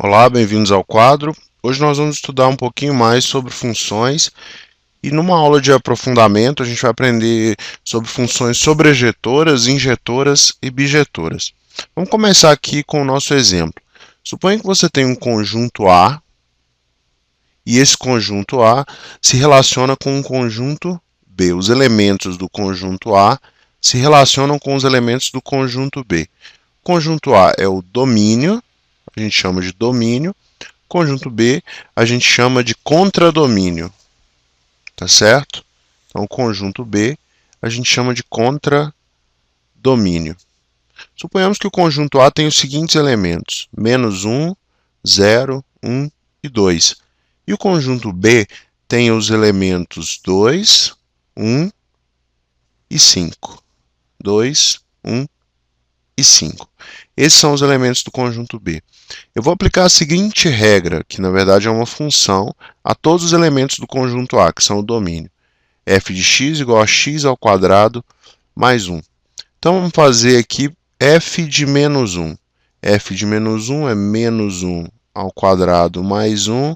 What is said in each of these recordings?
Olá, bem-vindos ao quadro. Hoje nós vamos estudar um pouquinho mais sobre funções e numa aula de aprofundamento a gente vai aprender sobre funções sobrejetoras, injetoras e bijetoras. Vamos começar aqui com o nosso exemplo. Suponha que você tem um conjunto A e esse conjunto A se relaciona com um conjunto B. Os elementos do conjunto A se relacionam com os elementos do conjunto B. O conjunto A é o domínio, a gente chama de domínio. Conjunto B a gente chama de contradomínio, tá certo? Então, conjunto B a gente chama de contradomínio. Suponhamos que o conjunto A tem os seguintes elementos: menos 1, 0, 1 e 2. E o conjunto B tem os elementos 2, 1 e 5. 2, 1 e 5. Esses são os elementos do conjunto B. Eu vou aplicar a seguinte regra, que na verdade é uma função, a todos os elementos do conjunto A, que são o domínio. f de x igual a x ao quadrado mais 1. Então vamos fazer aqui f de menos 1. f de menos 1 é menos 1 ao quadrado mais 1,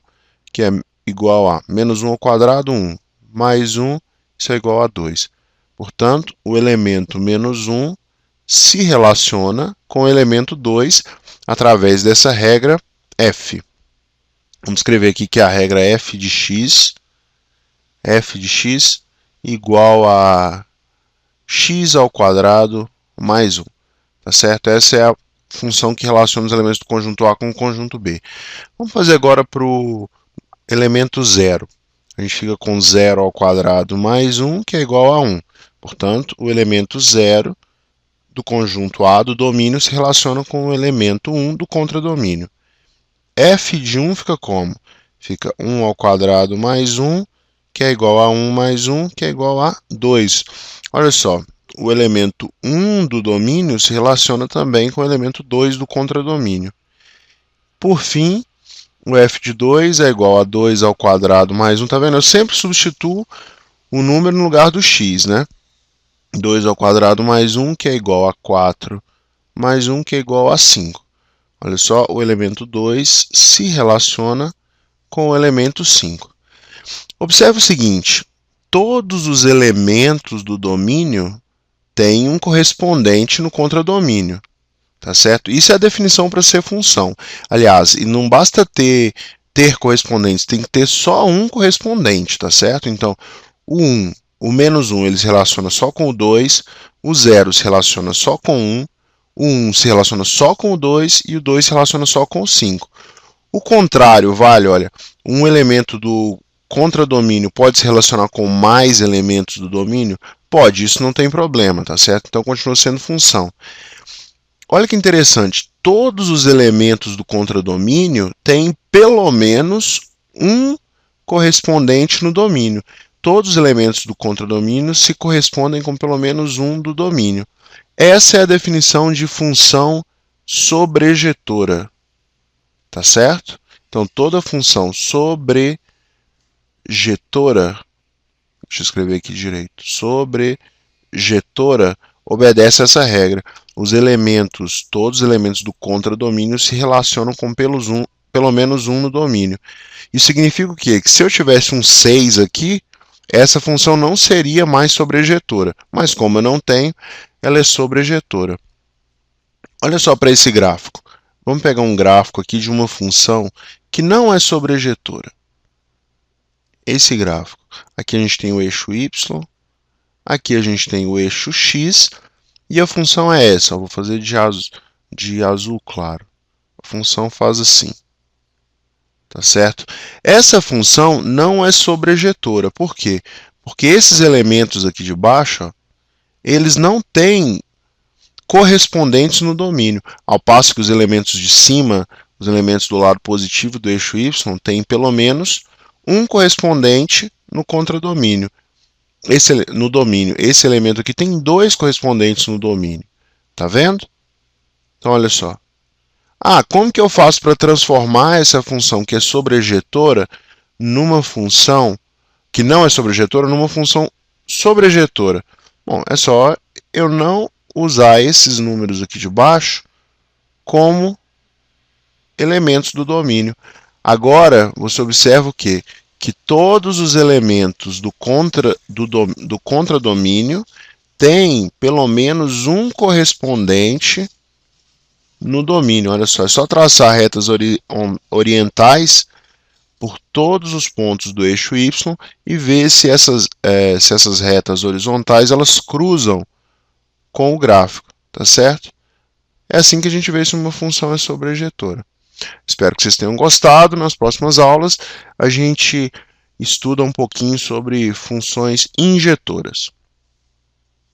que é igual a menos 1 ao quadrado, 1, mais 1, isso é igual a 2. Portanto, o elemento menos 1 se relaciona com o elemento 2 através dessa regra f. Vamos escrever aqui que a regra é f de x igual a x ao quadrado mais 1. Tá certo? Essa é a função que relaciona os elementos do conjunto A com o conjunto B. Vamos fazer agora para o elemento 0. A gente fica com 0 ao quadrado mais 1, que é igual a 1. Portanto, o elemento 0 do conjunto A do domínio se relaciona com o elemento 1 do contradomínio. f de 1 fica como? Fica 1 ao quadrado mais 1, que é igual a 1 mais 1, que é igual a 2. Olha só, o elemento 1 do domínio se relaciona também com o elemento 2 do contradomínio. Por fim, o f de 2 é igual a 2 ao quadrado mais 1. Tá vendo? Eu sempre substituo o número no lugar do x, né? 2 ao quadrado mais 1, que é igual a 4, mais 1, que é igual a 5. Olha só, o elemento 2 se relaciona com o elemento 5. Observe o seguinte, todos os elementos do domínio têm um correspondente no contradomínio, tá certo? Isso é a definição para ser função. Aliás, e não basta ter correspondentes, tem que ter só um correspondente, tá certo? Então, o 1, o menos 1, ele se relaciona só com o 2, o 0 se relaciona só com 1, o 1 se relaciona só com o 2 e o 2 se relaciona só com o 5. O contrário vale, olha, um elemento do contradomínio pode se relacionar com mais elementos do domínio? Pode, isso não tem problema, tá certo? Então continua sendo função. Olha que interessante, todos os elementos do contradomínio têm pelo menos um correspondente no domínio. Todos os elementos do contradomínio se correspondem com pelo menos um do domínio. Essa é a definição de função sobrejetora, tá certo? Então, toda função sobrejetora, deixa eu escrever aqui direito, sobrejetora obedece a essa regra. Os elementos, todos os elementos do contradomínio se relacionam com pelo menos um no domínio. Isso significa o quê? Que se eu tivesse um 6 aqui, essa função não seria mais sobrejetora, mas como eu não tenho, ela é sobrejetora. Olha só para esse gráfico. Vamos pegar um gráfico aqui de uma função que não é sobrejetora. Esse gráfico. Aqui a gente tem o eixo y, aqui a gente tem o eixo x, e a função é essa. Eu vou fazer de azul claro. A função faz assim. Tá certo? Essa função não é sobrejetora. Por quê? Porque esses elementos aqui de baixo, ó, eles não têm correspondentes no domínio, ao passo que os elementos de cima, os elementos do lado positivo do eixo y, têm pelo menos um correspondente no contradomínio. No domínio, esse elemento aqui tem dois correspondentes no domínio. Tá vendo? Então, olha só. Como que eu faço para transformar essa função que é sobrejetora numa função que não é sobrejetora, numa função sobrejetora? Bom, é só eu não usar esses números aqui de baixo como elementos do domínio. Agora, você observa o quê? Que todos os elementos do contradomínio têm pelo menos um correspondente no domínio. Olha só, é só traçar retas orientais por todos os pontos do eixo Y e ver se essas retas horizontais elas cruzam com o gráfico, tá certo? É assim que a gente vê se uma função é sobrejetora. Espero que vocês tenham gostado. Nas próximas aulas a gente estuda um pouquinho sobre funções injetoras.